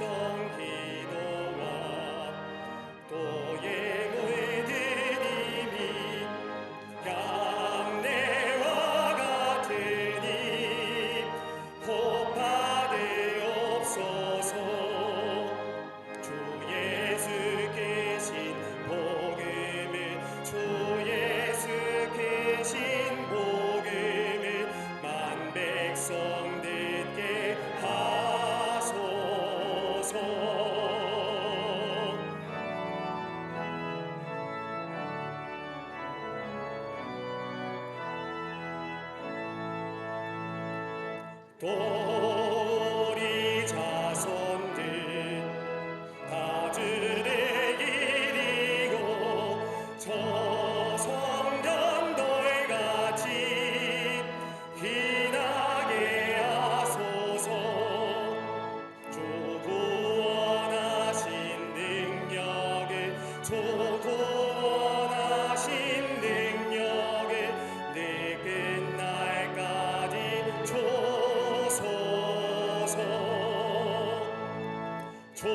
백성 기도와 또 예물 드림이 양내와 같으니 호파되옵소서. 주 예수께신 복음을 주 예수께신 복음을 만 백성 듣게 하소서. 또 우리 자손들 다 주를 기리고 저 성전돌 같이 빛나게 하소서. 주 구원하신 능력을 주 구원하신 능력을 늘 끝날까지 주소서. 주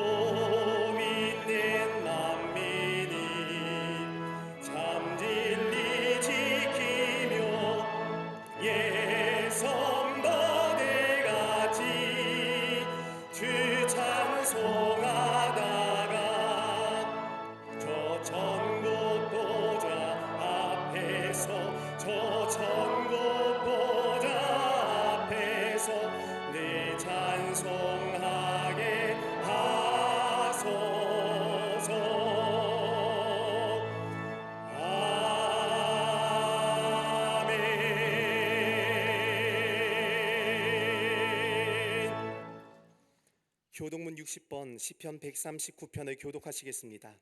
믿는 만민이 참 진리 지키며 옛 성도들 같이 주 찬송하다가 저 천국 보좌 앞에서 저 천국 보좌 앞에서 늘 찬송하게 하소서. 아멘. 교독문 60번 시편 139편을 교독하시겠습니다.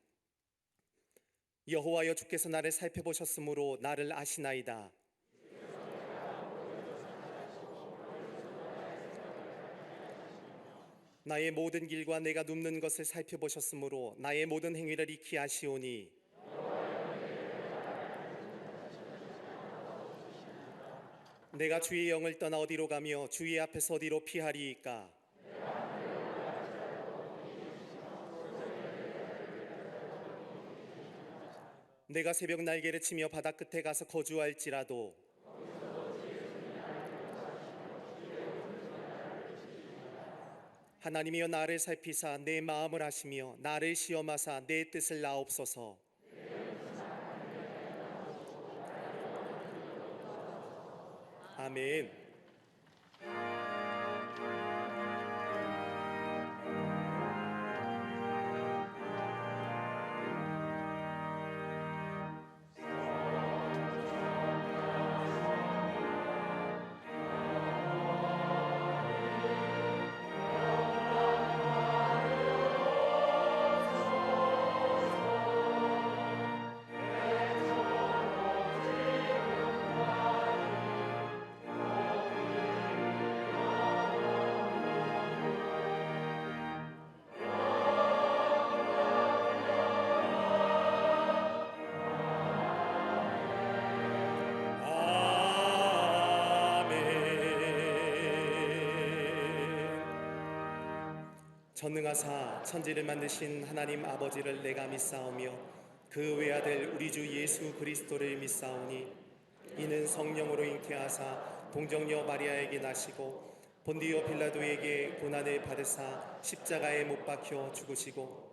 여호와여, 주께서 나를 살펴보셨으므로 나를 아시나이다. 나의 모든 길과 내가 눕는 것을 살펴보셨으므로 나의 모든 행위를 익히 아시오니 내가 주의 영을 떠나 어디로 가며 주의 앞에서 어디로 피하리이까. 내가 새벽 날개를 치며 바다 끝에 가서 거주할지라도 하나님이여, 나를 살피사 내 마음을 아시며 나를 시험하사 내 뜻을 나옵소서. 아멘. 전능하사 천지를 만드신 하나님 아버지를 내가 믿사오며 그 외아들 우리 주 예수 그리스도를 믿사오니 이는 성령으로 잉태하사 동정녀 마리아에게 나시고 본디오 빌라도에게 고난을 받으사 십자가에 못 박혀 죽으시고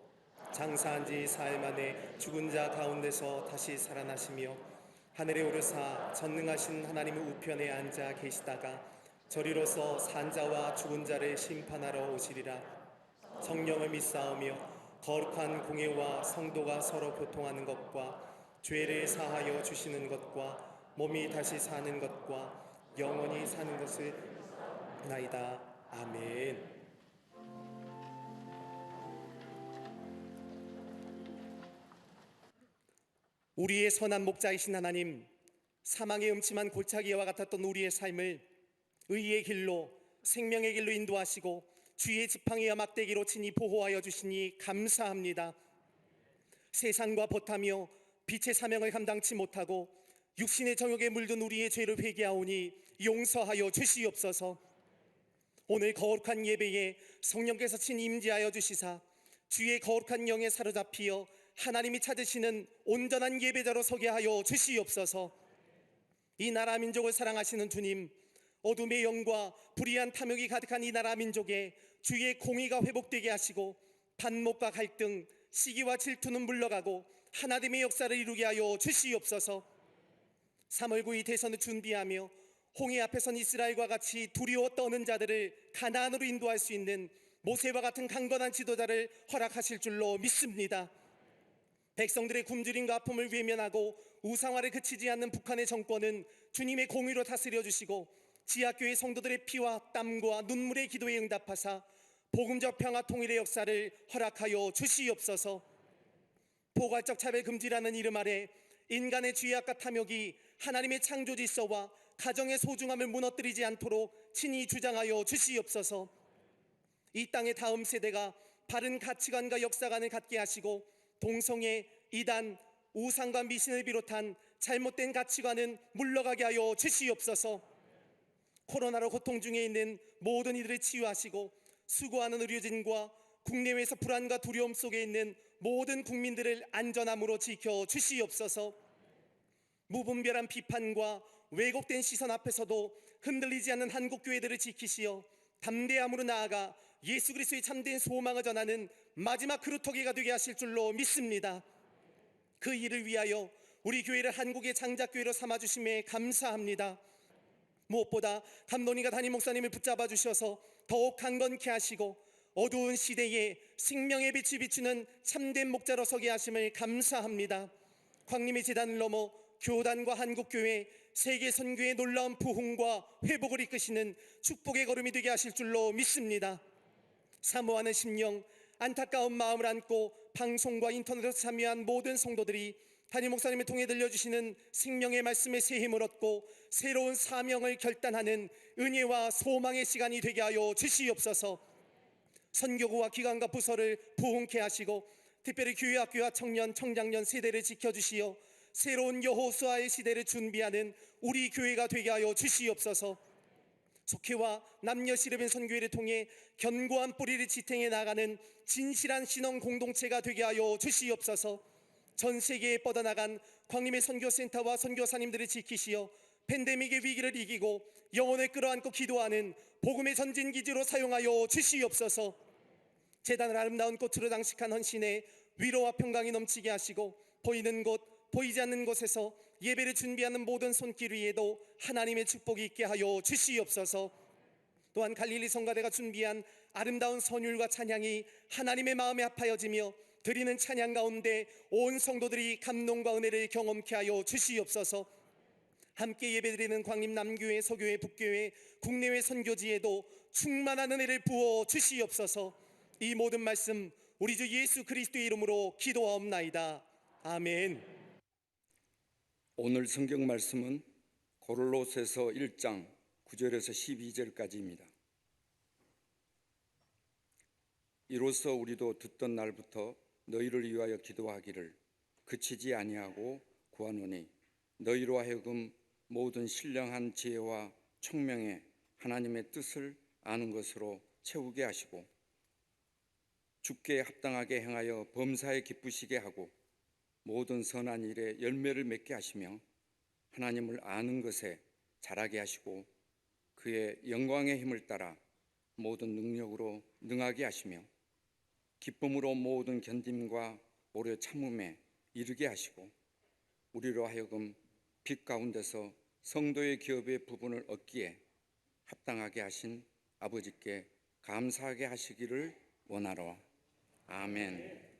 장사한 지 사흘 만에 죽은 자 가운데서 다시 살아나시며 하늘에 오르사 전능하신 하나님의 우편에 앉아 계시다가 저리로서 산 자와 죽은 자를 심판하러 오시리라. 성령을 믿사오며 거룩한 공예와 성도가 서로 교통하는 것과 죄를 사하여 주시는 것과 몸이 다시 사는 것과 영원히 사는 것을 나이다. 아멘. 우리의 선한 목자이신 하나님, 사망의 음침한 골짜기와 같았던 우리의 삶을 의의 길로 생명의 길로 인도하시고 주의 지팡이와 막대기로 친히 보호하여 주시니 감사합니다. 세상과 벗하며 빛의 사명을 감당치 못하고 육신의 정욕에 물든 우리의 죄를 회개하오니 용서하여 주시옵소서. 오늘 거룩한 예배에 성령께서 친히 임재하여 주시사 주의 거룩한 영에 사로잡히어 하나님이 찾으시는 온전한 예배자로 서게 하여 주시옵소서. 이 나라 민족을 사랑하시는 주님, 어둠의 영과 불의한 탐욕이 가득한 이 나라 민족에 주의 공의가 회복되게 하시고 반목과 갈등, 시기와 질투는 물러가고 하나님의 역사를 이루게 하여 주시옵소서. 3월 9일 대선을 준비하며 홍해 앞에 선 이스라엘과 같이 두려워 떠는 자들을 가나안으로 인도할 수 있는 모세와 같은 강건한 지도자를 허락하실 줄로 믿습니다. 백성들의 굶주림과 아픔을 외면하고 우상화를 그치지 않는 북한의 정권은 주님의 공의로 다스려 주시고 지하교회 성도들의 피와 땀과 눈물의 기도에 응답하사 복음적 평화 통일의 역사를 허락하여 주시옵소서. 포괄적 차별 금지라는 이름 아래 인간의 죄악과 탐욕이 하나님의 창조 질서와 가정의 소중함을 무너뜨리지 않도록 친히 주장하여 주시옵소서. 이 땅의 다음 세대가 바른 가치관과 역사관을 갖게 하시고 동성애, 이단, 우상과 미신을 비롯한 잘못된 가치관은 물러가게 하여 주시옵소서. 코로나로 고통 중에 있는 모든 이들을 치유하시고 수고하는 의료진과 국내외에서 불안과 두려움 속에 있는 모든 국민들을 안전함으로 지켜 주시옵소서. 무분별한 비판과 왜곡된 시선 앞에서도 흔들리지 않는 한국교회들을 지키시어 담대함으로 나아가 예수 그리스도의 참된 소망을 전하는 마지막 그루터기가 되게 하실 줄로 믿습니다. 그 일을 위하여 우리 교회를 한국의 장작교회로 삼아주심에 감사합니다. 무엇보다 감독님과 담임 목사님을 붙잡아 주셔서 더욱 강건케 하시고 어두운 시대에 생명의 빛이 비추는 참된 목자로 서게 하심을 감사합니다. 광림의 재단을 넘어 교단과 한국교회, 세계 선교의 놀라운 부흥과 회복을 이끄시는 축복의 걸음이 되게 하실 줄로 믿습니다. 사모하는 심령, 안타까운 마음을 안고 방송과 인터넷에서 참여한 모든 성도들이 담임 목사님을 통해 들려주시는 생명의 말씀에 새 힘을 얻고 새로운 사명을 결단하는 은혜와 소망의 시간이 되게 하여 주시옵소서. 선교구와 기관과 부서를 부흥케 하시고 특별히 교회, 학교와 청년, 청장년 세대를 지켜주시어 새로운 여호수아의 시대를 준비하는 우리 교회가 되게 하여 주시옵소서. 속회와 남녀 시르벤 선교회를 통해 견고한 뿌리를 지탱해 나가는 진실한 신앙 공동체가 되게 하여 주시옵소서. 전 세계에 뻗어나간 광림의 선교센터와 선교사님들을 지키시어 팬데믹의 위기를 이기고 영혼을 끌어안고 기도하는 복음의 전진기지로 사용하여 주시옵소서. 재단을 아름다운 꽃으로 장식한 헌신에 위로와 평강이 넘치게 하시고 보이는 곳, 보이지 않는 곳에서 예배를 준비하는 모든 손길 위에도 하나님의 축복이 있게 하여 주시옵소서. 또한 갈릴리 성가대가 준비한 아름다운 선율과 찬양이 하나님의 마음에 합하여지며 드리는 찬양 가운데 온 성도들이 감동과 은혜를 경험케 하여 주시옵소서. 함께 예배드리는 광림 남교회, 서교회, 북교회, 국내외 선교지에도 충만한 은혜를 부어 주시옵소서. 이 모든 말씀 우리 주 예수 그리스도의 이름으로 기도하옵나이다. 아멘. 오늘 성경 말씀은 고린도서에서 1장 9절에서 12절까지입니다. 이로써 우리도 듣던 날부터 너희를 위하여 기도하기를 그치지 아니하고 구하노니 너희로 하여금 모든 신령한 지혜와 총명에 하나님의 뜻을 아는 것으로 채우게 하시고 주께 합당하게 행하여 범사에 기쁘시게 하고 모든 선한 일에 열매를 맺게 하시며 하나님을 아는 것에 자라게 하시고 그의 영광의 힘을 따라 모든 능력으로 능하게 하시며 기쁨으로 모든 견딤과 오래 참음에 이르게 하시고 우리로 하여금 빛 가운데서 성도의 기업의 부분을 얻기에 합당하게 하신 아버지께 감사하게 하시기를 원하노라. 아멘.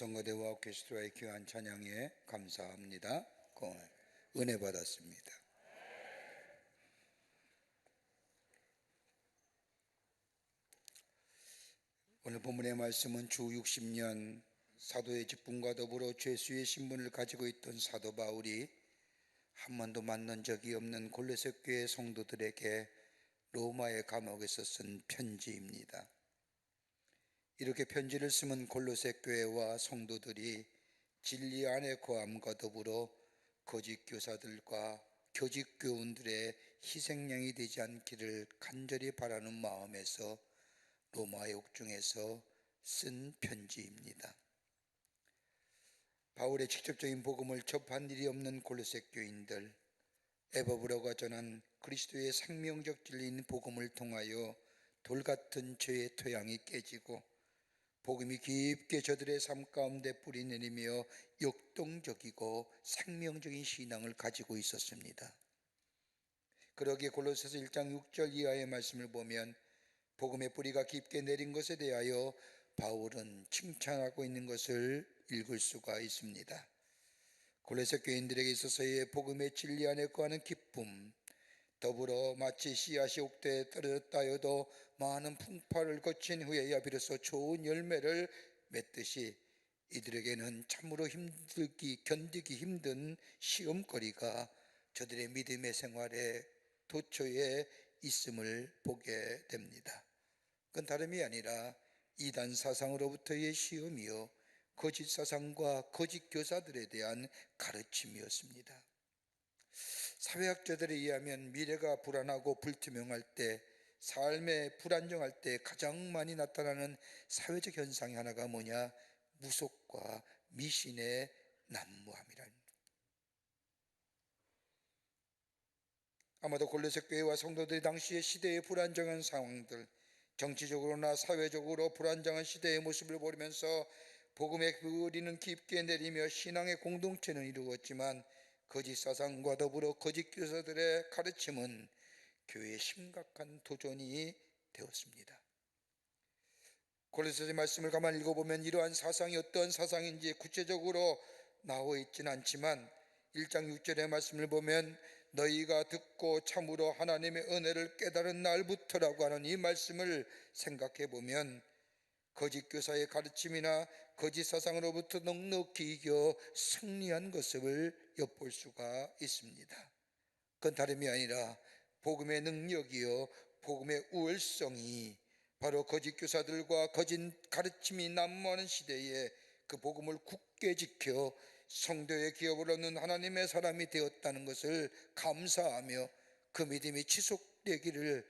성거대와 오케스트라의 귀한 찬양에 감사합니다. 은혜 받았습니다. 오늘 본문의 말씀은 주 60년 사도의 직분과 더불어 죄수의 신분을 가지고 있던 사도 바울이 한 번도 만난 적이 없는 골로새 교회 성도들에게 로마의 감옥에서 쓴 편지입니다. 이렇게 편지를 쓰면 골로새 교회와 성도들이 진리 안에 거함과 더불어 거짓 교사들과 교직 교훈들의 희생양이 되지 않기를 간절히 바라는 마음에서 로마의 옥중에서 쓴 편지입니다. 바울의 직접적인 복음을 접한 일이 없는 골로새 교인들, 에바브라가 전한 그리스도의 생명적 진리인 복음을 통하여 돌같은 죄의 토양이 깨지고 복음이 깊게 저들의 삶 가운데 뿌리 내리며 역동적이고 생명적인 신앙을 가지고 있었습니다. 그러기에 골로새서 1장 6절 이하의 말씀을 보면 복음의 뿌리가 깊게 내린 것에 대하여 바울은 칭찬하고 있는 것을 읽을 수가 있습니다. 골로새 교인들에게 있어서의 복음의 진리 안에 거하는 기쁨, 더불어 마치 씨앗이 옥대에 떨어졌다 하여도 많은 풍파를 거친 후에야 비로소 좋은 열매를 맺듯이 이들에게는 참으로 견디기 힘든 시험거리가 저들의 믿음의 생활에 도처에 있음을 보게 됩니다. 그건 다름이 아니라 이단 사상으로부터의 시험이요 거짓 사상과 거짓 교사들에 대한 가르침이었습니다. 사회학자들에 의하면 미래가 불안하고 불투명할 때, 삶에 불안정할 때 가장 많이 나타나는 사회적 현상이 하나가 뭐냐? 무속과 미신의 난무함이랍니다. 아마도 골로새 교회와 성도들이 당시의 시대의 불안정한 상황들, 정치적으로나 사회적으로 불안정한 시대의 모습을 보면서 복음의 뿌리는 깊게 내리며 신앙의 공동체는 이루었지만 거짓 사상과 더불어 거짓 교사들의 가르침은 교회의 심각한 도전이 되었습니다. 골로새서 말씀을 가만히 읽어보면 이러한 사상이 어떤 사상인지 구체적으로 나와 있지는 않지만 1장 6절의 말씀을 보면 너희가 듣고 참으로 하나님의 은혜를 깨달은 날부터라고 하는 이 말씀을 생각해 보면 거짓 교사의 가르침이나 거짓 사상으로부터 넉넉히 이겨 승리한 것을 엿볼 수가 있습니다. 그건 다름이 아니라 복음의 능력이요 복음의 우월성이 바로 거짓 교사들과 거짓 가르침이 난무하는 시대에 그 복음을 굳게 지켜 성도의 기업을 얻는 하나님의 사람이 되었다는 것을 감사하며 그 믿음이 지속되기를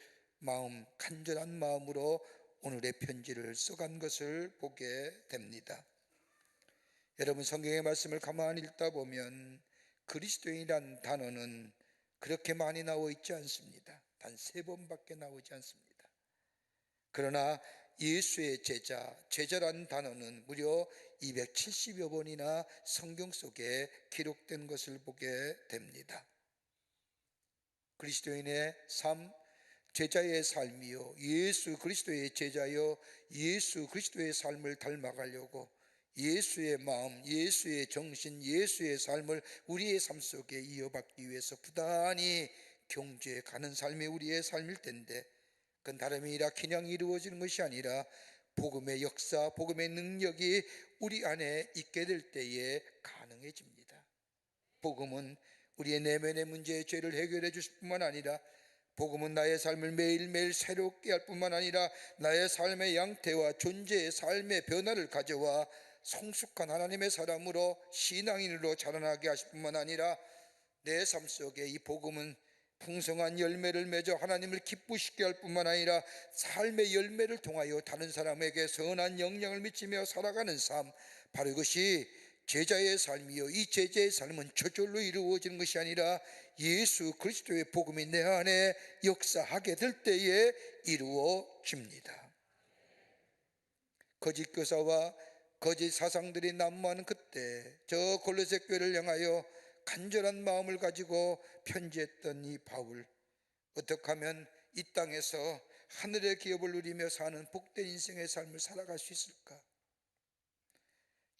간절한 마음으로 오늘의 편지를 써간 것을 보게 됩니다. 여러분, 성경의 말씀을 가만히 읽다 보면 그리스도인이란 단어는 그렇게 많이 나와 있지 않습니다. 단 3번밖에 나오지 않습니다. 그러나 예수의 제자란 단어는 무려 270여 번이나 성경 속에 기록된 것을 보게 됩니다. 그리스도인의 삶, 제자의 삶이요 예수 그리스도의 제자여 예수 그리스도의 삶을 닮아가려고 예수의 마음, 예수의 정신, 예수의 삶을 우리의 삶 속에 이어받기 위해서 부단히 경주해 가는 삶이 우리의 삶일 텐데, 그건 다름이 아니라 그냥 이루어지는 것이 아니라 복음의 역사, 복음의 능력이 우리 안에 있게 될 때에 가능해집니다. 복음은 우리의 내면의 문제의 죄를 해결해 주실 뿐만 아니라 복음은 나의 삶을 매일매일 새롭게 할 뿐만 아니라 나의 삶의 양태와 존재의 삶의 변화를 가져와 성숙한 하나님의 사람으로 신앙인으로 자라나게 하실 뿐만 아니라 내 삶 속에 이 복음은 풍성한 열매를 맺어 하나님을 기쁘시게 할 뿐만 아니라 삶의 열매를 통하여 다른 사람에게 선한 영향을 미치며 살아가는 삶, 바로 이것이 제자의 삶이요 이 제자의 삶은 저절로 이루어지는 것이 아니라 예수 그리스도의 복음이 내 안에 역사하게 될 때에 이루어집니다. 거짓 교사와 거짓 사상들이 난무하는 그때 저 골로새 교회를 향하여 간절한 마음을 가지고 편지했던 이 바울, 어떻게 하면 이 땅에서 하늘의 기업을 누리며 사는 복된 인생의 삶을 살아갈 수 있을까?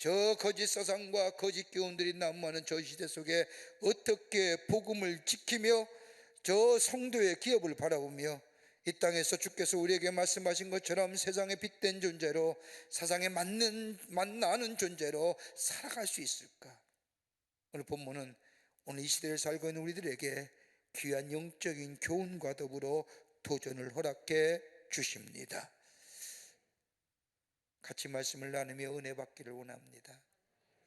저 거짓 사상과 거짓 교훈들이 난무하는 저 시대 속에 어떻게 복음을 지키며 저 성도의 기업을 바라보며 이 땅에서 주께서 우리에게 말씀하신 것처럼 세상에 빗댄 존재로 세상에 만나는 존재로 살아갈 수 있을까? 오늘 본문은 오늘 이 시대를 살고 있는 우리들에게 귀한 영적인 교훈과 더불어 도전을 허락해 주십니다. 같이 말씀을 나누며 은혜 받기를 원합니다.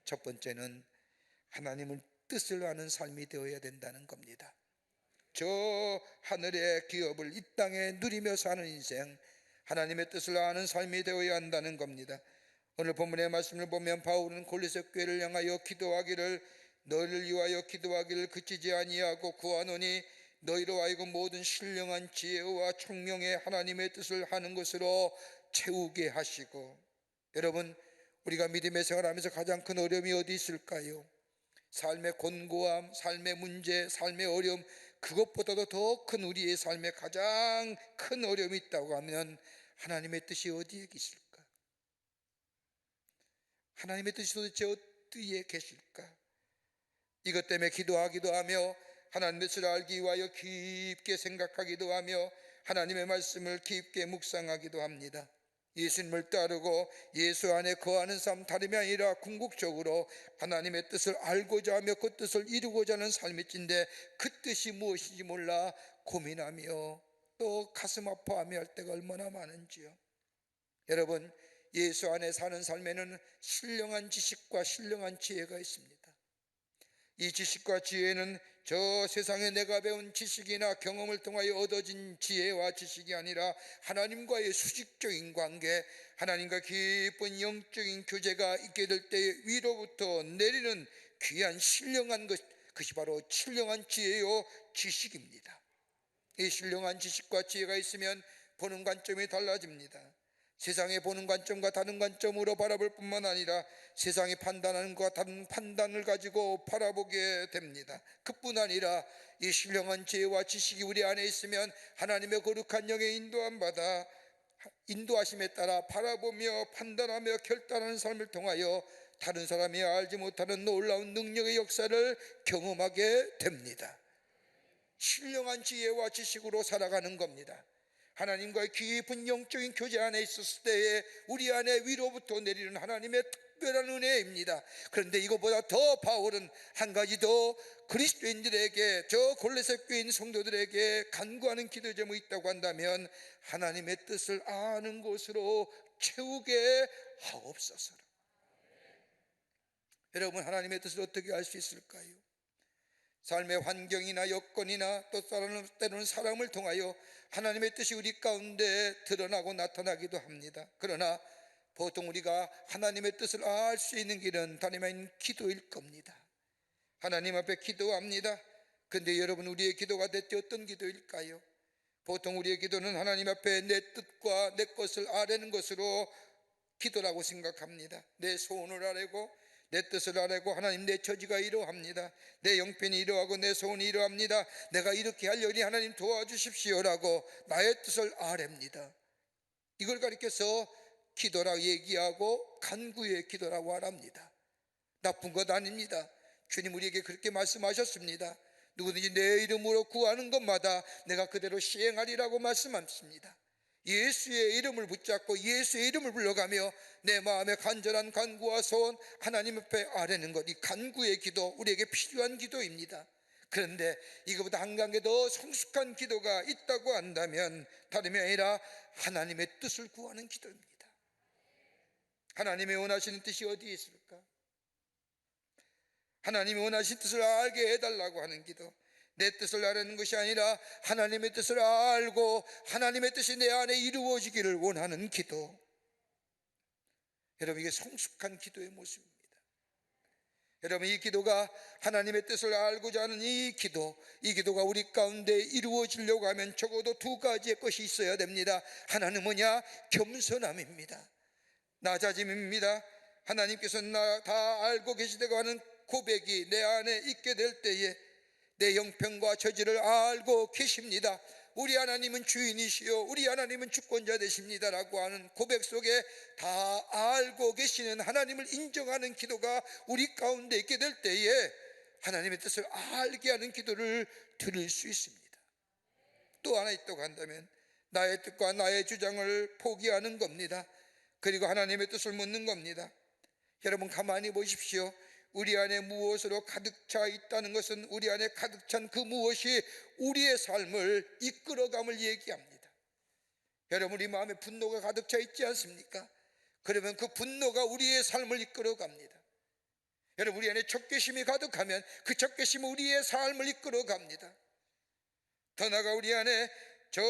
첫 번째는 하나님의 뜻을 아는 삶이 되어야 된다는 겁니다. 저 하늘의 기업을 이 땅에 누리며 사는 인생, 하나님의 뜻을 아는 삶이 되어야 한다는 겁니다. 오늘 본문의 말씀을 보면 바울은 골로새 교회를 향하여 기도하기를, 너희를 위하여 기도하기를 그치지 아니하고 구하노니 너희로 하여금 모든 신령한 지혜와 총명의 하나님의 뜻을 하는 것으로 채우게 하시고. 여러분, 우리가 믿음의 생활하면서 가장 큰 어려움이 어디 있을까요? 삶의 곤고함, 삶의 문제, 삶의 어려움, 그것보다도 더 큰 우리의 삶에 가장 큰 어려움이 있다고 하면 하나님의 뜻이 어디에 계실까? 하나님의 뜻이 도대체 어디에 계실까? 이것 때문에 기도하기도 하며 하나님의 뜻을 알기 위하여 깊게 생각하기도 하며 하나님의 말씀을 깊게 묵상하기도 합니다. 예수님을 따르고 예수 안에 거하는 삶, 다름이 아니라 궁극적으로 하나님의 뜻을 알고자 하며 그 뜻을 이루고자 하는 삶일진데 그 뜻이 무엇인지 몰라 고민하며 또 가슴 아파하며 할 때가 얼마나 많은지요. 여러분, 예수 안에 사는 삶에는 신령한 지식과 신령한 지혜가 있습니다. 이 지식과 지혜는 저 세상에 내가 배운 지식이나 경험을 통하여 얻어진 지혜와 지식이 아니라 하나님과의 수직적인 관계, 하나님과 깊은 영적인 교제가 있게 될 때 위로부터 내리는 귀한 신령한 그것이 바로 신령한 지혜요 지식입니다. 이 신령한 지식과 지혜가 있으면 보는 관점이 달라집니다. 세상에 보는 관점과 다른 관점으로 바라볼 뿐만 아니라 세상이 판단하는 것과 다른 판단을 가지고 바라보게 됩니다. 그뿐 아니라 이 신령한 지혜와 지식이 우리 안에 있으면 하나님의 거룩한 영에 인도하심에 따라 바라보며 판단하며 결단하는 삶을 통하여 다른 사람이 알지 못하는 놀라운 능력의 역사를 경험하게 됩니다. 신령한 지혜와 지식으로 살아가는 겁니다. 하나님과의 깊은 영적인 교제 안에 있었을 때에 우리 안에 위로부터 내리는 하나님의 특별한 은혜입니다. 그런데 이것보다 더 바울은 한 가지 더 그리스도인들에게, 저 골로새 교인 성도들에게 간구하는 기도 제목이 있다고 한다면 하나님의 뜻을 아는 것으로 채우게 하옵소서. 여러분, 하나님의 뜻을 어떻게 알 수 있을까요? 삶의 환경이나 여건이나 또 때로는 사람을 통하여 하나님의 뜻이 우리 가운데 드러나고 나타나기도 합니다. 그러나 보통 우리가 하나님의 뜻을 알 수 있는 길은 다름 아닌 기도일 겁니다. 하나님 앞에 기도합니다. 그런데 여러분, 우리의 기도가 대체 어떤 기도일까요? 보통 우리의 기도는 하나님 앞에 내 뜻과 내 것을 아뢰는 것으로 기도라고 생각합니다. 내 소원을 아뢰고 내 뜻을 아뢰고, 하나님 내 처지가 이러합니다, 내 형편이 이러하고 내 소원이 이러합니다, 내가 이렇게 하려니 하나님 도와주십시오라고 나의 뜻을 아뢰입니다. 이걸 가리켜서 기도라고 얘기하고 간구의 기도라고 말합니다. 나쁜 것 아닙니다. 주님 우리에게 그렇게 말씀하셨습니다. 누구든지 내 이름으로 구하는 것마다 내가 그대로 시행하리라고 말씀하십니다. 예수의 이름을 붙잡고 예수의 이름을 불러가며 내 마음의 간절한 간구와 소원 하나님 앞에 아뢰는 것, 이 간구의 기도, 우리에게 필요한 기도입니다. 그런데 이것보다 한 단계 더 성숙한 기도가 있다고 한다면 다름이 아니라 하나님의 뜻을 구하는 기도입니다. 하나님의 원하시는 뜻이 어디에 있을까? 하나님이 원하시는 뜻을 알게 해달라고 하는 기도, 내 뜻을 아뢰는 것이 아니라 하나님의 뜻을 알고 하나님의 뜻이 내 안에 이루어지기를 원하는 기도. 여러분, 이게 성숙한 기도의 모습입니다. 여러분, 이 기도가 하나님의 뜻을 알고자 하는 이 기도가 우리 가운데 이루어지려고 하면 적어도 두 가지의 것이 있어야 됩니다. 하나는 뭐냐? 겸손함입니다. 낮아짐입니다. 하나님께서 나 다 알고 계시다고 하는 고백이 내 안에 있게 될 때에 내 형편과 처지를 알고 계십니다. 우리 하나님은 주인이시요 우리 하나님은 주권자 되십니다라고 하는 고백 속에 다 알고 계시는 하나님을 인정하는 기도가 우리 가운데 있게 될 때에 하나님의 뜻을 알게 하는 기도를 드릴 수 있습니다. 또 하나 있다고 한다면 나의 뜻과 나의 주장을 포기하는 겁니다. 그리고 하나님의 뜻을 묻는 겁니다. 여러분 가만히 보십시오. 우리 안에 무엇으로 가득 차 있다는 것은 우리 안에 가득 찬 그 무엇이 우리의 삶을 이끌어감을 얘기합니다. 여러분 우리 마음에 분노가 가득 차 있지 않습니까? 그러면 그 분노가 우리의 삶을 이끌어갑니다. 여러분 우리 안에 적개심이 가득하면 그 적개심은 우리의 삶을 이끌어갑니다. 더 나아가 우리 안에 저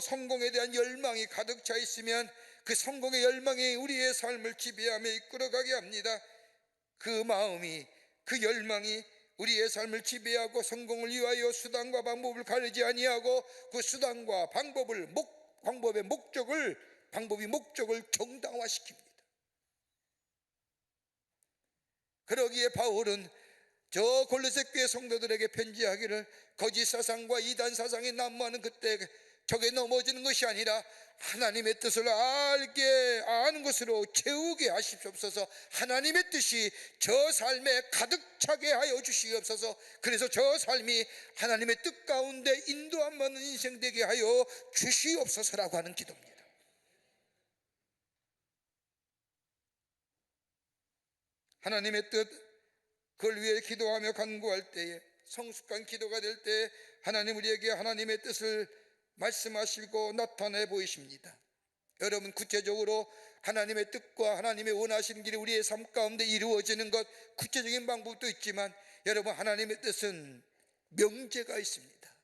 성공에 대한 열망이 가득 차 있으면 그 성공의 열망이 우리의 삶을 지배하며 이끌어가게 합니다. 그 마음이, 그 열망이 우리의 삶을 지배하고 성공을 위하여 수단과 방법을 가리지 아니하고 그 수단과 방법의 목적을 정당화시킵니다. 그러기에 바울은 저 골로새 교회 성도들에게 편지하기를 거짓 사상과 이단 사상이 난무하는 그때 적에 넘어지는 것이 아니라 하나님의 뜻을 알게 아는 것으로 채우게 하시옵소서. 하나님의 뜻이 저 삶에 가득 차게 하여 주시옵소서. 그래서 저 삶이 하나님의 뜻 가운데 인도함 받는 인생 되게 하여 주시옵소서라고 하는 기도입니다. 하나님의 뜻, 그걸 위해 기도하며 간구할 때에 성숙한 기도가 될 때 하나님 우리에게 하나님의 뜻을 말씀하시고 나타내 보이십니다. 여러분 구체적으로 하나님의 뜻과 하나님의 원하시는 길이 우리의 삶 가운데 이루어지는 것 구체적인 방법도 있지만 여러분 하나님의 뜻은 명제가 있습니다.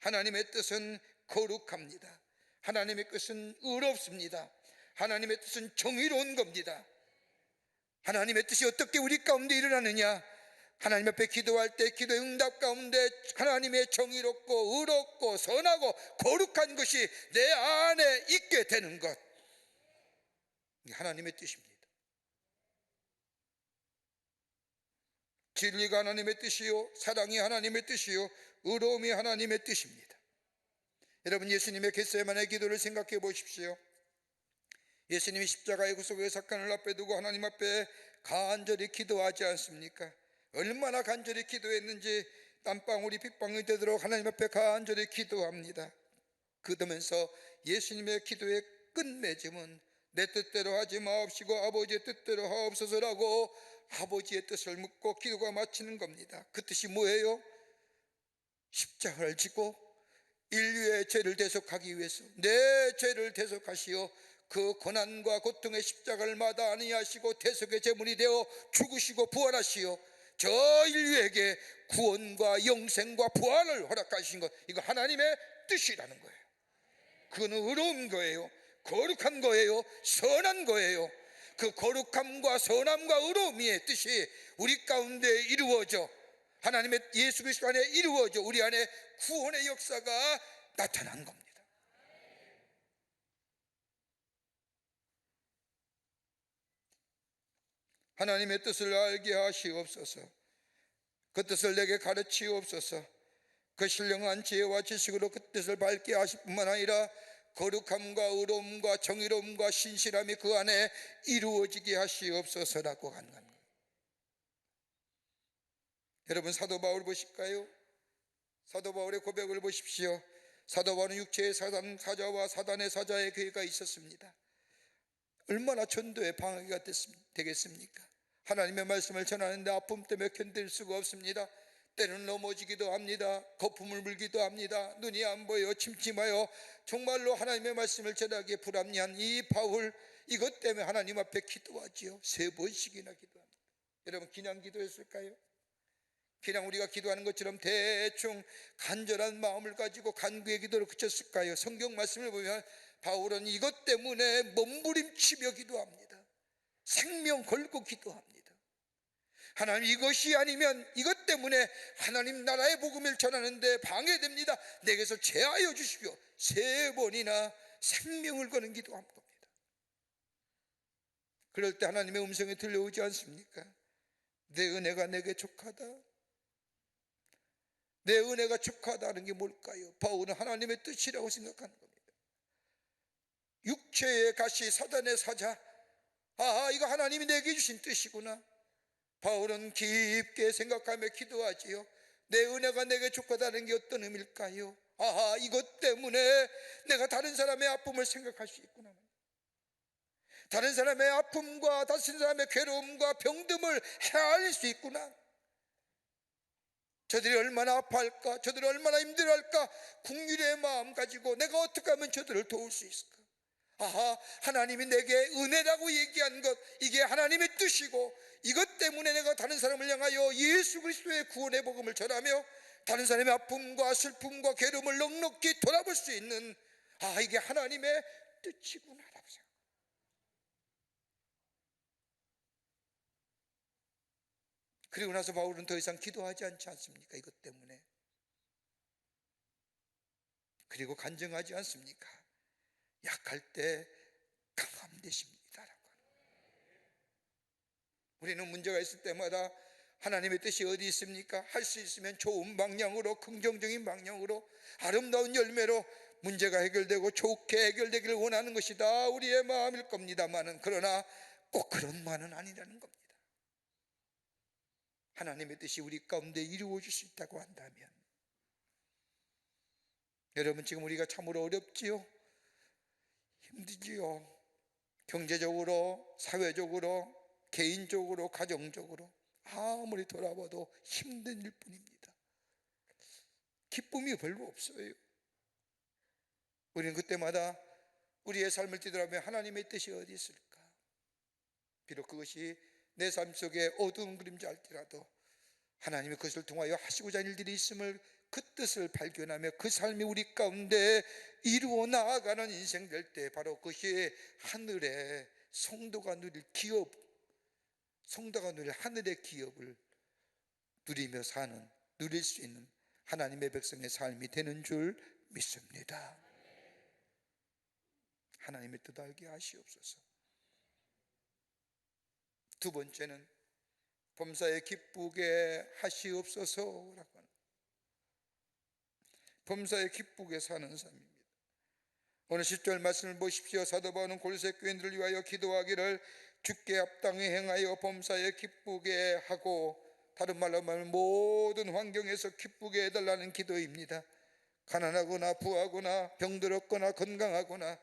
하나님의 뜻은 거룩합니다. 하나님의 뜻은 의롭습니다. 하나님의 뜻은 정의로운 겁니다. 하나님의 뜻이 어떻게 우리 가운데 일어나느냐? 하나님 앞에 기도할 때 기도의 응답 가운데 하나님의 정의롭고 의롭고 선하고 거룩한 것이 내 안에 있게 되는 것, 하나님의 뜻입니다. 진리가 하나님의 뜻이요 사랑이 하나님의 뜻이요 의로움이 하나님의 뜻입니다. 여러분 예수님의 겟세마네 기도를 생각해 보십시오. 예수님이 십자가의 구속의 사건을 앞에 두고 하나님 앞에 간절히 기도하지 않습니까? 얼마나 간절히 기도했는지 땀방울이 빗방울이 되도록 하나님 앞에 간절히 기도합니다. 그러면서 예수님의 기도의 끝맺음은 내 뜻대로 하지 마옵시고 아버지의 뜻대로 하옵소서라고 아버지의 뜻을 묻고 기도가 마치는 겁니다. 그 뜻이 뭐예요? 십자가를 지고 인류의 죄를 대속하기 위해서 내 죄를 대속하시어 그 고난과 고통의 십자가를 마다 아니하시고 대속의 제물이 되어 죽으시고 부활하시어 저 인류에게 구원과 영생과 부활을 허락하신 것, 이거 하나님의 뜻이라는 거예요. 그건 의로운 거예요. 거룩한 거예요. 선한 거예요. 그 거룩함과 선함과 의로움의 뜻이 우리 가운데 이루어져 하나님의 예수 그리스도 안에 이루어져 우리 안에 구원의 역사가 나타난 겁니다. 하나님의 뜻을 알게 하시옵소서. 그 뜻을 내게 가르치옵소서. 그 신령한 지혜와 지식으로 그 뜻을 밝게 하실 뿐만 아니라 거룩함과 의로움과 정의로움과 신실함이 그 안에 이루어지게 하시옵소서라고 하는 겁니다. 여러분 사도 바울 보실까요? 사도 바울의 고백을 보십시오. 사도 바울은 육체의 사자와 사단의 사자의 교회가 있었습니다. 얼마나 전도의 방해가 되겠습니까? 하나님의 말씀을 전하는데 아픔 때문에 견딜 수가 없습니다. 때는 넘어지기도 합니다. 거품을 물기도 합니다. 눈이 안 보여 침침하여 정말로 하나님의 말씀을 전하기에 불합리한 이 바울, 이것 때문에 하나님 앞에 기도하지요. 3번씩이나 기도합니다. 여러분 그냥 기도했을까요? 그냥 우리가 기도하는 것처럼 대충 간절한 마음을 가지고 간구의 기도를 그쳤을까요? 성경 말씀을 보면 바울은 이것 때문에 몸부림치며 기도합니다. 생명 걸고 기도합니다. 하나님 이것이 아니면 이것 때문에 하나님 나라의 복음을 전하는데 방해됩니다. 내게서 제하여 주십시오. 3번이나 생명을 거는 기도한 겁니다. 그럴 때 하나님의 음성이 들려오지 않습니까? 내 은혜가 내게 족하다. 내 은혜가 척하다는 게 뭘까요? 바울은 하나님의 뜻이라고 생각하는 겁니다. 육체의 가시, 사단의 사자, 이거 하나님이 내게 주신 뜻이구나. 바울은 깊게 생각하며 기도하지요. 내 은혜가 내게 족하다는 게 어떤 의미일까요? 이것 때문에 내가 다른 사람의 아픔을 생각할 수 있구나. 다른 사람의 아픔과 다른 사람의 괴로움과 병듦을 헤아릴 수 있구나. 저들이 얼마나 아파할까, 저들이 얼마나 힘들어할까, 긍휼의 마음 가지고 내가 어떻게 하면 저들을 도울 수 있을까? 하나님이 내게 은혜라고 얘기한 것, 이게 하나님의 뜻이고, 이것 때문에 내가 다른 사람을 향하여 예수 그리스도의 구원의 복음을 전하며 다른 사람의 아픔과 슬픔과 괴로움을 넉넉히 돌아볼 수 있는, 이게 하나님의 뜻이구나라고 생각합니다. 그리고 나서 바울은 더 이상 기도하지 않지 않습니까? 이것 때문에. 그리고 간증하지 않습니까? 약할 때 강함 되십니다라고. 우리는 문제가 있을 때마다 하나님의 뜻이 어디 있습니까? 할 수 있으면 좋은 방향으로, 긍정적인 방향으로, 아름다운 열매로 문제가 해결되고 좋게 해결되기를 원하는 것이 다 우리의 마음일 겁니다만은, 그러나 꼭 그런 말은 아니라는 겁니다. 하나님의 뜻이 우리 가운데 이루어질 수 있다고 한다면, 여러분, 지금 우리가 참으로 어렵지요? 힘들지요? 경제적으로, 사회적으로, 개인적으로, 가정적으로 아무리 돌아봐도 힘든 일뿐입니다. 기쁨이 별로 없어요. 우리는 그때마다 우리의 삶을 뒤돌아보면 하나님의 뜻이 어디 있을까? 비록 그것이 내 삶 속에 어두운 그림자일지라도 하나님이 그것을 통하여 하시고자 하는 일들이 있음을, 그 뜻을 발견하며 그 삶이 우리 가운데 이루어 나아가는 인생 될 때, 바로 그것이 하늘의 성도가 누릴 기업, 성도가 누릴 하늘의 기업을 누리며 사는, 누릴 수 있는 하나님의 백성의 삶이 되는 줄 믿습니다. 하나님의 뜻 알게 하시옵소서. 두 번째는 범사에 기쁘게 하시옵소서라고 하는, 범사에 기쁘게 사는 삶입니다. 오늘 10절 말씀을 보십시오. 사도 바울은 골로새 교인들을 위하여 기도하기를 주께 합당히 행하여 범사에 기쁘게 하고, 다른 말로 말하면 모든 환경에서 기쁘게 해달라는 기도입니다. 가난하거나 부하거나 병들었거나 건강하거나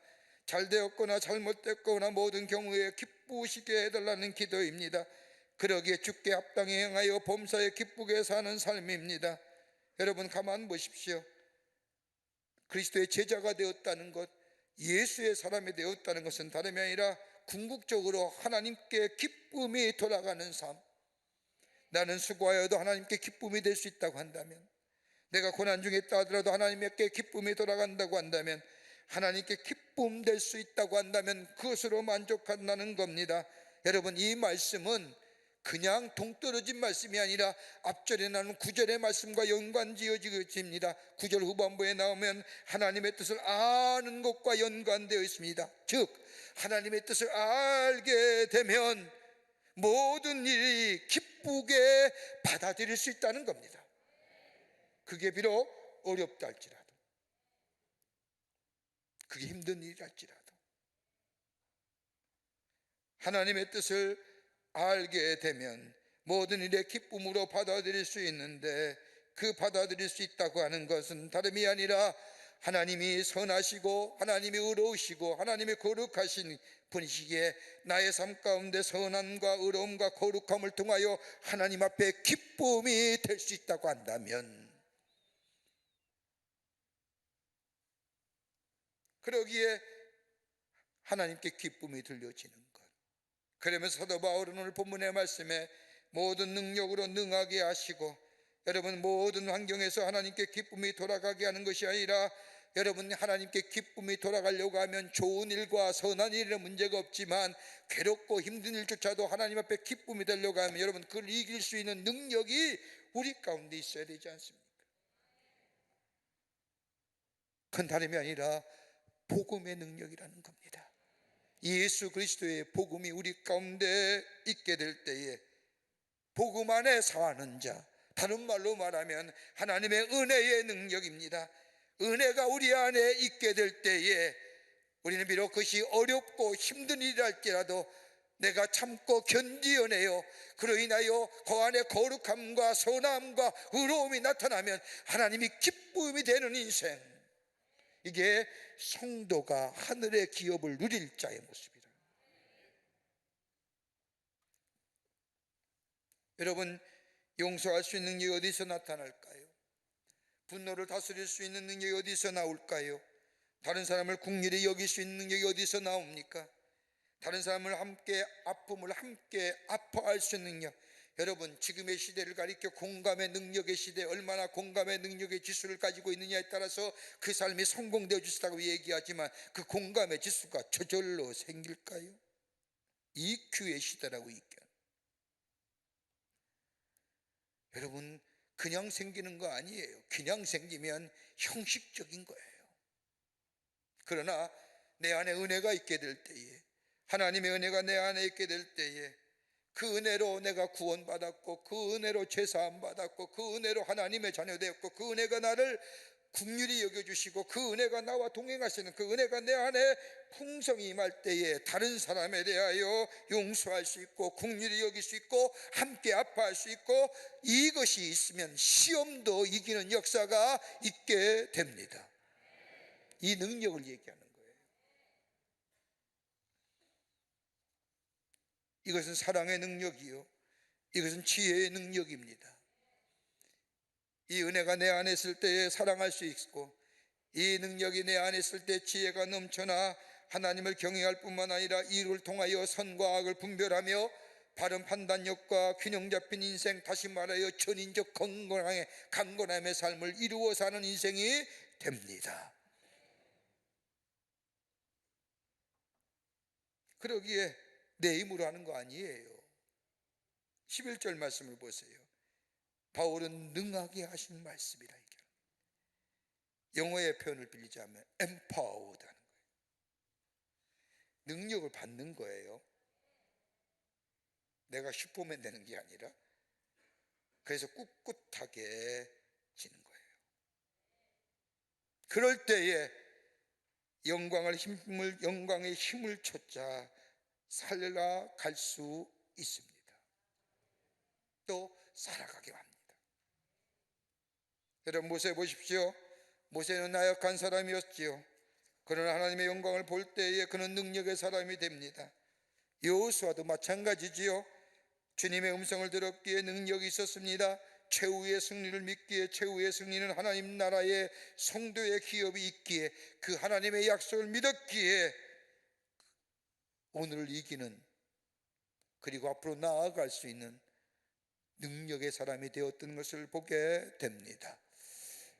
잘되었거나 잘못됐거나 모든 경우에 기쁘시게 해달라는 기도입니다. 그러기에 주께 합당히 행하여 범사에 기쁘게 사는 삶입니다. 여러분, 가만 보십시오. 그리스도의 제자가 되었다는 것, 예수의 사람이 되었다는 것은 다름이 아니라 궁극적으로 하나님께 기쁨이 돌아가는 삶. 나는 수고하여도 하나님께 기쁨이 될 수 있다고 한다면, 내가 고난 중에 있다 하더라도 하나님께 기쁨이 돌아간다고 한다면, 하나님께 기쁨 될 수 있다고 한다면 그것으로 만족한다는 겁니다. 여러분, 이 말씀은 그냥 동떨어진 말씀이 아니라 앞절에 나오는 9절의 말씀과 연관지어집니다. 9절 후반부에 나오면 하나님의 뜻을 아는 것과 연관되어 있습니다. 즉, 하나님의 뜻을 알게 되면 모든 일이 기쁘게 받아들일 수 있다는 겁니다. 그게 비록 어렵다 할지라도, 그게 힘든 일이랄지라도 하나님의 뜻을 알게 되면 모든 일에 기쁨으로 받아들일 수 있는데, 그 받아들일 수 있다고 하는 것은 다름이 아니라 하나님이 선하시고 하나님이 의로우시고 하나님이 거룩하신 분이시기에 나의 삶 가운데 선함과 의로움과 거룩함을 통하여 하나님 앞에 기쁨이 될 수 있다고 한다면, 그러기에 하나님께 기쁨이 들려지는 것. 그러면서 사도 바울은 오늘 본문의 말씀에 모든 능력으로 능하게 하시고, 여러분, 모든 환경에서 하나님께 기쁨이 돌아가게 하는 것이 아니라, 여러분, 하나님께 기쁨이 돌아가려고 하면 좋은 일과 선한 일에는 문제가 없지만 괴롭고 힘든 일조차도 하나님 앞에 기쁨이 되려고 하면, 여러분, 그걸 이길 수 있는 능력이 우리 가운데 있어야 되지 않습니까? 그건 다름이 아니라 복음의 능력이라는 겁니다. 예수 그리스도의 복음이 우리 가운데 있게 될 때에 복음 안에 사는 자, 다른 말로 말하면 하나님의 은혜의 능력입니다. 은혜가 우리 안에 있게 될 때에 우리는 비록 그것이 어렵고 힘든 일이라 할지라도 내가 참고 견디어내요 그로 인하여 그 안에 거룩함과 선함과 의로움이 나타나면 하나님이 기쁨이 되는 인생, 이게 성도가 하늘의 기업을 누릴 자의 모습이다. 여러분, 용서할 수 있는 능력이 어디서 나타날까요? 분노를 다스릴 수 있는 능력이 어디서 나올까요? 다른 사람을 긍휼히 여길 수 있는 능력이 어디서 나옵니까? 다른 사람을 함께 아픔을 함께 아파할 수 있는 능력. 여러분, 지금의 시대를 가리켜 공감의 능력의 시대, 얼마나 공감의 능력의 지수를 가지고 있느냐에 따라서 그 삶이 성공되어 주시다고 얘기하지만 그 공감의 지수가 저절로 생길까요? EQ의 시대라고 있게. 여러분, 그냥 생기는 거 아니에요. 그냥 생기면 형식적인 거예요. 그러나 내 안에 은혜가 있게 될 때에, 하나님의 은혜가 내 안에 있게 될 때에 그 은혜로 내가 구원받았고, 그 은혜로 죄사함 받았고, 그 은혜로 하나님의 자녀 되었고, 그 은혜가 나를 긍휼히 여겨주시고, 그 은혜가 나와 동행하시는 그 은혜가 내 안에 풍성히 임할 때에 다른 사람에 대하여 용서할 수 있고, 긍휼히 여길 수 있고, 함께 아파할 수 있고, 이것이 있으면 시험도 이기는 역사가 있게 됩니다. 이 능력을 얘기하는 거예요. 이것은 사랑의 능력이요, 이것은 지혜의 능력입니다. 이 은혜가 내 안에 있을 때에 사랑할 수 있고, 이 능력이 내 안에 있을 때 지혜가 넘쳐나 하나님을 경외할 뿐만 아니라 이를 통하여 선과 악을 분별하며 바른 판단력과 균형 잡힌 인생, 다시 말하여 전인적 강건함의 삶을 이루어 사는 인생이 됩니다. 그러기에 내 힘으로 하는 거 아니에요. 11절 말씀을 보세요. 바울은 능하게 하신 말씀이라 얘기합니다. 영어의 표현을 빌리자면 empowered 하는 거예요. 능력을 받는 거예요. 내가 슈퍼맨 되는 게 아니라. 그래서 꿋꿋하게 지는 거예요. 그럴 때에 영광의 힘을 쫓아 살아갈 수 있습니다. 또 살아가게 합니다. 여러분, 모세 보십시오. 모세는 나약한 사람이었지요. 그러나 하나님의 영광을 볼 때에 그는 능력의 사람이 됩니다. 여호수아도 마찬가지지요. 주님의 음성을 들었기에 능력이 있었습니다. 최후의 승리를 믿기에, 최후의 승리는 하나님 나라의 성도의 기업이 있기에, 그 하나님의 약속을 믿었기에 오늘을 이기는, 그리고 앞으로 나아갈 수 있는 능력의 사람이 되었던 것을 보게 됩니다.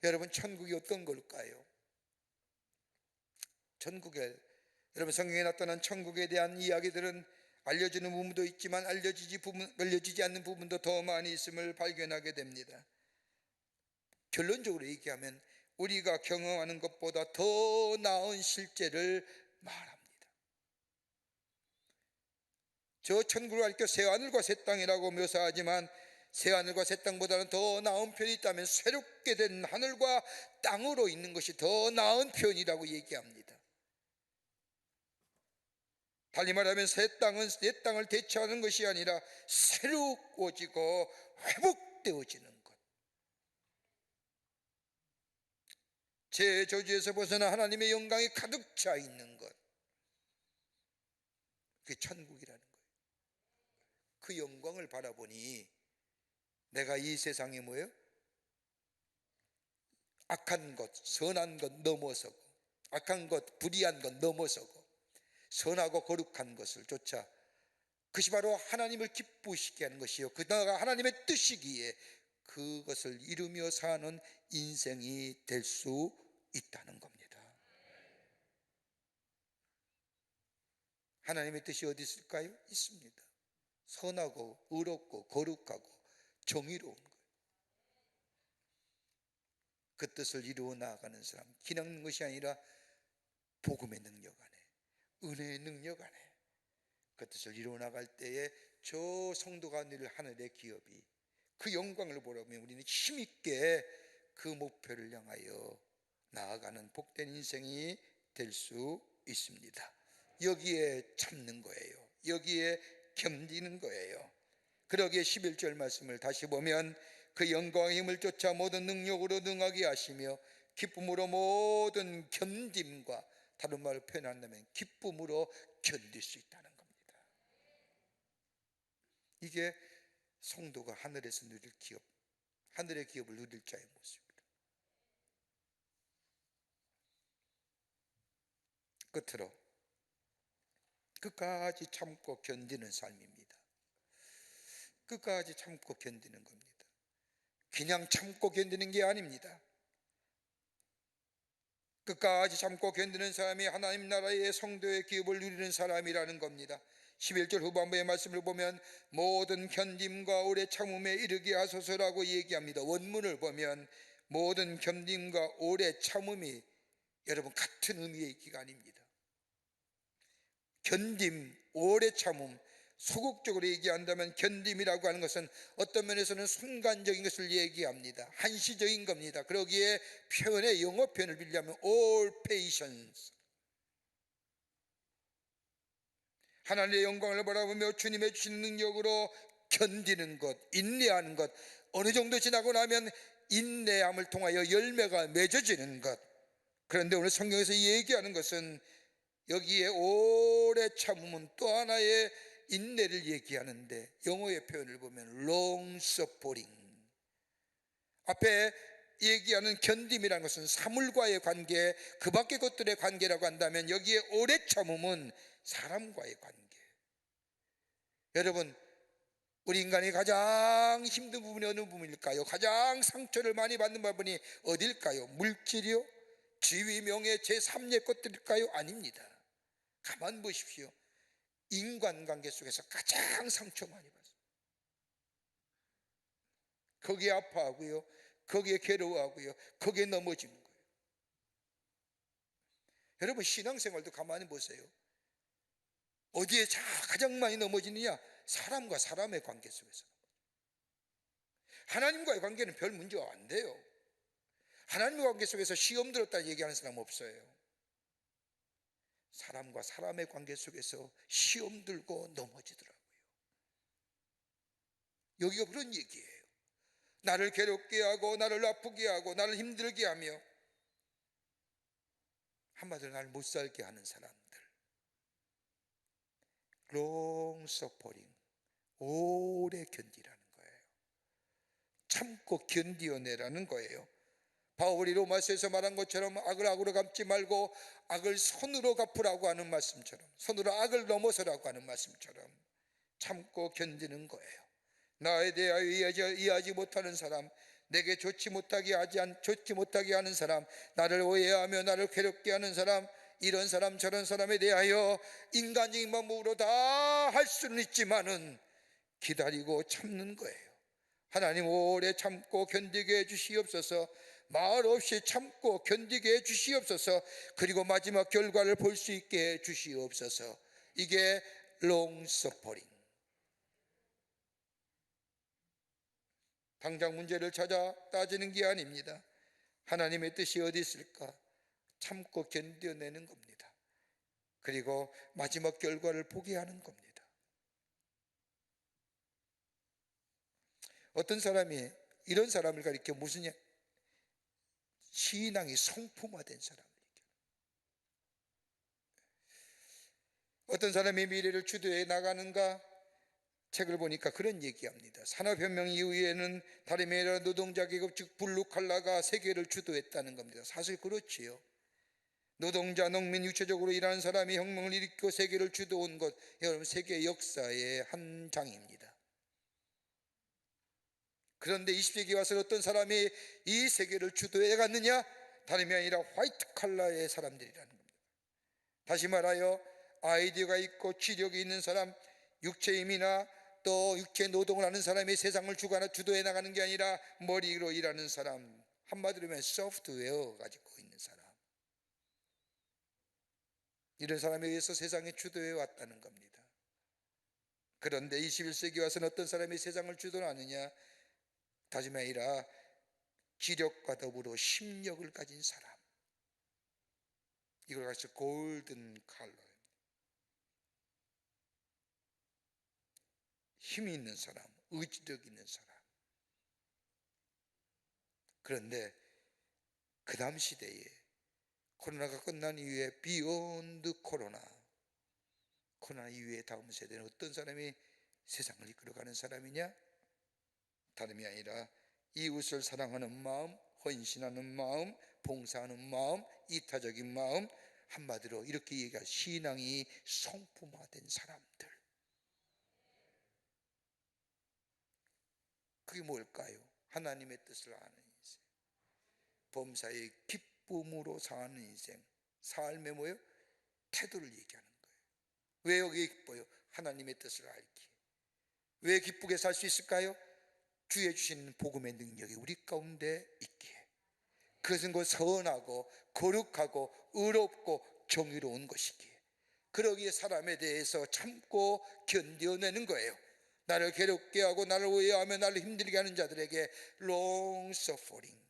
여러분, 천국이 어떤 걸까요? 여러분, 성경에 나타난 천국에 대한 이야기들은 알려지는 부분도 있지만 알려지지 않는 부분도 더 많이 있음을 발견하게 됩니다. 결론적으로 얘기하면 우리가 경험하는 것보다 더 나은 실제를 말합니다. 저 천국을 가리켜 새하늘과 새 땅이라고 묘사하지만 새하늘과 새 땅보다는 더 나은 표현이 있다면 새롭게 된 하늘과 땅으로 있는 것이 더 나은 표현이라고 얘기합니다. 달리 말하면 새 땅을 대체하는 것이 아니라 새로워지고 회복되어지는 것, 제 저주에서 벗어나 하나님의 영광이 가득 차 있는 것, 그게 천국이라는 거예요. 그 영광을 바라보니 내가 이 세상에 뭐예요? 악한 것, 선한 것 넘어서고, 악한 것, 불의한 것 넘어서고 선하고 거룩한 것을 쫓아, 그것이 바로 하나님을 기쁘시게 하는 것이요, 그다가 하나님의 뜻이기에 그것을 이루며 사는 인생이 될 수 있다는 겁니다. 하나님의 뜻이 어디 있을까요? 있습니다. 선하고 의롭고 거룩하고 정의로운 거예요. 그 뜻을 이루어 나아가는 사람, 기능는 것이 아니라 복음의 능력 안에, 은혜의 능력 안에 그 뜻을 이루어 나갈 때에 저 성도가 누릴 하늘의 기업이, 그 영광을 보려면 우리는 힘있게 그 목표를 향하여 나아가는 복된 인생이 될 수 있습니다. 여기에 참는 거예요. 여기에 견디는 거예요. 그러기에 11절 말씀을 다시 보면 그 영광의 힘을 쫓아 모든 능력으로 능하게 하시며 기쁨으로 모든 견딤과, 다른 말로 표현한다면 기쁨으로 견딜 수 있다는 겁니다. 이게 성도가 하늘에서 누릴 기업, 하늘의 기업을 누릴 자의 모습입니다. 끝으로 끝까지 참고 견디는 삶입니다. 끝까지 참고 견디는 겁니다. 그냥 참고 견디는 게 아닙니다. 끝까지 참고 견디는 사람이 하나님 나라의 성도의 기업을 누리는 사람이라는 겁니다. 11절 후반부의 말씀을 보면 모든 견딤과 오래 참음에 이르게 하소서라고 얘기합니다. 원문을 보면 모든 견딤과 오래 참음이 여러분 같은 의미의 있기가 아닙니다. 견딤, 오래 참음, 소극적으로 얘기한다면 견딤이라고 하는 것은 어떤 면에서는 순간적인 것을 얘기합니다. 한시적인 겁니다. 그러기에 표현의 영어 표현을 빌리면 all patience, 하나님의 영광을 바라보며 주님의 주시는 능력으로 견디는 것, 인내하는 것, 어느 정도 지나고 나면 인내함을 통하여 열매가 맺어지는 것. 그런데 오늘 성경에서 얘기하는 것은 여기에 오래 참음은 또 하나의 인내를 얘기하는데, 영어의 표현을 보면 long suffering, 앞에 얘기하는 견딤이라는 것은 사물과의 관계, 그 밖의 것들의 관계라고 한다면 여기에 오래 참음은 사람과의 관계. 여러분, 우리 인간이 가장 힘든 부분이 어느 부분일까요? 가장 상처를 많이 받는 부분이 어딜까요? 물질이요? 지위, 명예, 제3의 것들일까요? 아닙니다. 가만 보십시오. 인간관계 속에서 가장 상처 많이 받습니다. 거기에 아파하고요, 거기에 괴로워하고요, 거기에 넘어지는 거예요. 여러분, 신앙생활도 가만히 보세요. 어디에 가장 많이 넘어지느냐? 사람과 사람의 관계 속에서. 하나님과의 관계는 별 문제가 안 돼요. 하나님과 관계 속에서 시험 들었다 얘기하는 사람 없어요. 사람과 사람의 관계 속에서 시험 들고 넘어지더라고요. 여기가 그런 얘기예요. 나를 괴롭게 하고 나를 아프게 하고 나를 힘들게 하며 한마디로 나를 못 살게 하는 사람들, long suffering, 오래 견디라는 거예요. 참고 견디어내라는 거예요. 바울이 로마서에서 말한 것처럼 악을 악으로 갚지 말고 악을 선으로 갚으라고 하는 말씀처럼, 선으로 악을 넘어서라고 하는 말씀처럼 참고 견디는 거예요. 나에 대하여 이해하지 못하는 사람, 내게 좋지 못하게 하는 사람, 나를 오해하며 나를 괴롭게 하는 사람, 이런 사람 저런 사람에 대하여 인간적인 방법으로 다 할 수는 있지만은 기다리고 참는 거예요. 하나님 오래 참고 견디게 해주시옵소서. 말 없이 참고 견디게 해주시옵소서. 그리고 마지막 결과를 볼 수 있게 해주시옵소서. 이게 long suffering. 당장 문제를 찾아 따지는 게 아닙니다. 하나님의 뜻이 어디 있을까? 참고 견뎌내는 겁니다. 그리고 마지막 결과를 보게 하는 겁니다. 어떤 사람이 이런 사람을 가리켜 무슨 신앙이 성품화된 사람을 얘기해요. 어떤 사람이 미래를 주도해 나가는가? 책을 보니까 그런 얘기합니다. 산업혁명 이후에는 다름이 아니라 노동자 계급 즉 블루칼라가 세계를 주도했다는 겁니다. 사실 그렇지요. 노동자, 농민, 유체적으로 일하는 사람이 혁명을 일으키고 세계를 주도한 것, 여러분 세계 역사의 한 장입니다. 그런데 20세기 와서 어떤 사람이 이 세계를 주도해 갔느냐? 다름이 아니라 화이트 칼라의 사람들이라는 겁니다. 다시 말하여 아이디어가 있고 지력이 있는 사람, 육체 힘이나 또 육체 노동을 하는 사람이 세상을 주도해 나가는 게 아니라 머리로 일하는 사람, 한마디로 하면 소프트웨어 가지고 있는 사람, 이런 사람에 의해서 세상에 주도해 왔다는 겁니다. 그런데 21세기 와서는 어떤 사람이 세상을 주도하느냐? 다름이 아니라 지력과 더불어 심력을 가진 사람, 이걸 가지고 골든 칼러, 힘이 있는 사람, 의지력 있는 사람. 그런데 그 다음 시대에 코로나가 끝난 이후에 비욘드 코로나 이후에 다음 세대는 어떤 사람이 세상을 이끌어가는 사람이냐? 다름이 아니라 이웃을 사랑하는 마음, 헌신하는 마음, 봉사하는 마음, 이타적인 마음, 한마디로 이렇게 얘기할 신앙이 성품화된 사람들. 그게 뭘까요? 하나님의 뜻을 아는 인생, 범사의 기쁨으로 사는 인생. 삶의 뭐예요? 태도를 얘기하는 거예요. 왜 여기 기뻐요? 하나님의 뜻을 알기에. 왜 기쁘게 살 수 있을까요? 주의 주신 복음의 능력이 우리 가운데 있기에. 그것은 곧 선하고 거룩하고 의롭고 정의로운 것이기에. 그러기에 사람에 대해서 참고 견뎌내는 거예요. 나를 괴롭게 하고 나를 오해하며 나를 힘들게 하는 자들에게 long suffering,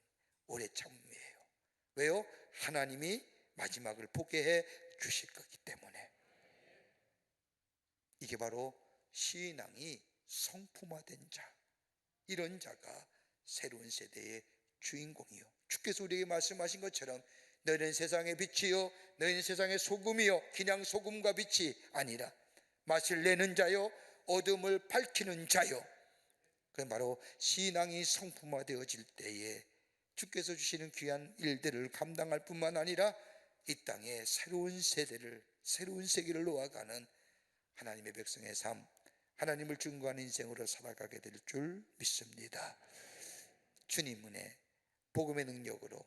오래 참음이에요. 왜요? 하나님이 마지막을 보게 해 주실 거기 때문에. 이게 바로 신앙이 성품화된 자, 이런 자가 새로운 세대의 주인공이요. 주께서 우리에게 말씀하신 것처럼 너희는 세상의 빛이요 너희는 세상의 소금이요, 그냥 소금과 빛이 아니라 맛을 내는 자요 어둠을 밝히는 자요. 그건 바로 신앙이 성품화되어질 때에 주께서 주시는 귀한 일들을 감당할 뿐만 아니라 이 땅에 새로운 세대를, 새로운 세계를 놓아가는 하나님의 백성의 삶, 하나님을 증거하는 인생으로 살아가게 될 줄 믿습니다. 주님 은혜, 복음의 능력으로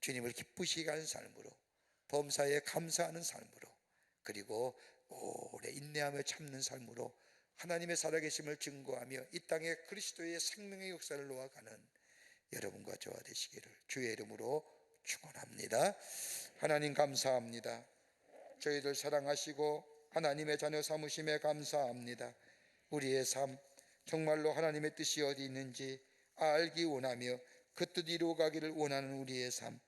주님을 기쁘시게 하는 삶으로, 범사에 감사하는 삶으로, 그리고 오래 인내하며 참는 삶으로 하나님의 살아계심을 증거하며 이 땅에 그리스도의 생명의 역사를 놓아가는 여러분과 저와 되시기를 주의 이름으로 축원합니다. 하나님 감사합니다. 저희들 사랑하시고 하나님의 자녀 삼으심에 감사합니다. 우리의 삶 정말로 하나님의 뜻이 어디 있는지 알기 원하며 그 뜻 이루어가기를 원하는 우리의 삶,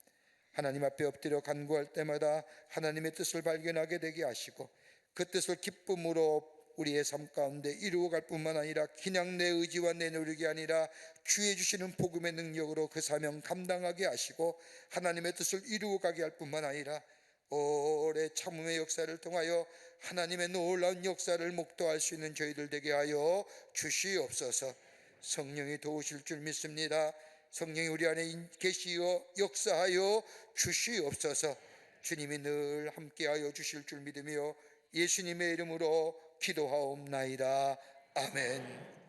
하나님 앞에 엎드려 간구할 때마다 하나님의 뜻을 발견하게 되게 하시고 그 뜻을 기쁨으로 우리의 삶 가운데 이루어갈 뿐만 아니라 그냥 내 의지와 내 노력이 아니라 주의 주시는 복음의 능력으로 그 사명 감당하게 하시고 하나님의 뜻을 이루어가게 할 뿐만 아니라 오래 참음의 역사를 통하여 하나님의 놀라운 역사를 목도할 수 있는 저희들 되게 하여 주시옵소서. 성령이 도우실 줄 믿습니다. 성령이 우리 안에 계시어 역사하여 주시옵소서. 주님이 늘 함께하여 주실 줄 믿으며 예수님의 이름으로 기도하옵나이다. 아멘.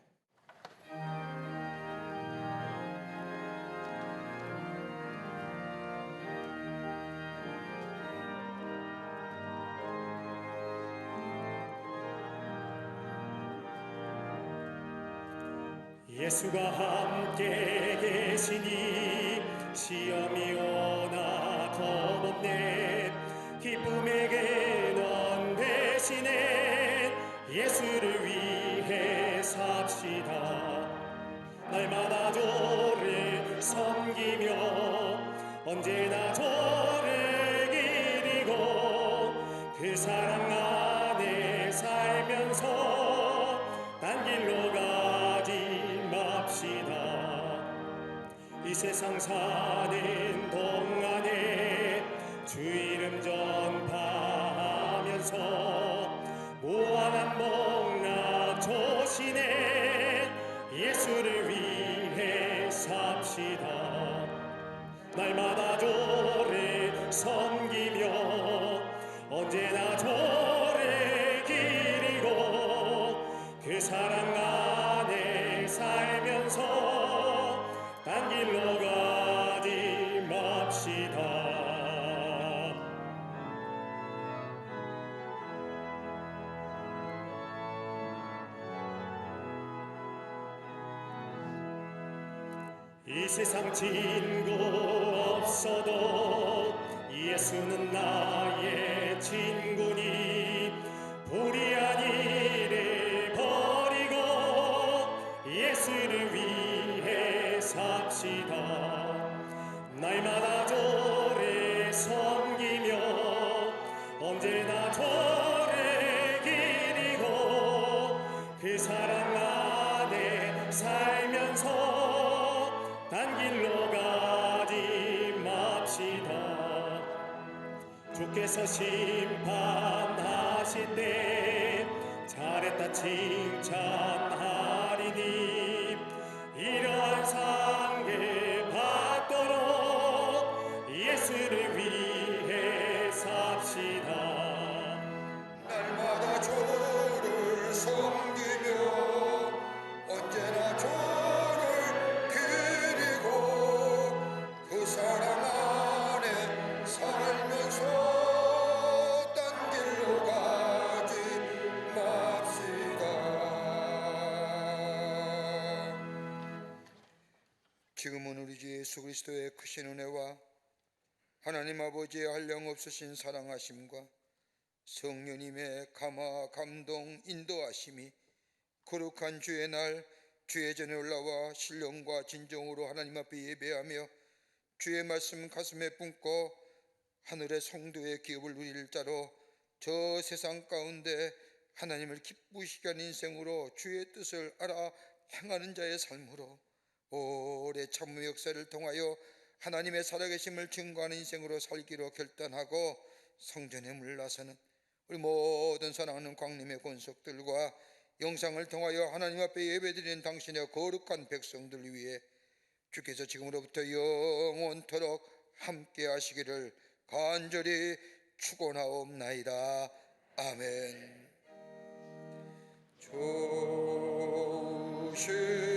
예수가 함께 계시니 시험이 오나 겁없네. 기쁨의 근원 대신에 예수를 위해 삽시다. 날마다 저를 섬기며 언제나 저를 기리고 그 사랑 안에 살면서 딴 길로 가지 맙시다. 이 세상 사는 동안에 주 이름 전파하면서 무한한 복락 조신에 예수를 위해 삽시다. 날마다 저를 섬기며 언제나 저를 기리고 그 사랑 안에 살면서 딴 길로 가지 맙시다. 이 세상 친구 없어도 예수는 나의 친구니 불의한 일을 버리고 예수를 위해 주께서 심판하실 때 잘했다 칭찬하리니 이러한 상계 받도록 예수를 위해 삽시다. 날마다 주를 섬기며 언제나 주를 기리고 그 사랑 안에 살면서 딴 길로 가지 맙시다. 지금은 우리 주 예수 그리스도의 크신 은혜와 하나님 아버지의 한량없으신 사랑하심과 성령님의 감화 감동 인도하심이 거룩한 주의 날 주의 전에 올라와 신령과 진정으로 하나님 앞에 예배하며 주의 말씀 가슴에 품고 하늘의 성도의 기업을 누릴 자로 저 세상 가운데 하나님을 기쁘시게 하는 인생으로 주의 뜻을 알아 행하는 자의 삶으로 오래 참음의 역사를 통하여 하나님의 살아계심을 증거하는 인생으로 살기로 결단하고 성전에 물러서는 우리 모든 사랑하는 광림의 권속들과 영상을 통하여 하나님 앞에 예배드리는 당신의 거룩한 백성들 위해 주께서 지금으로부터 영원토록 함께 하시기를 간절히 축원하옵나이다. 아멘. 좋으신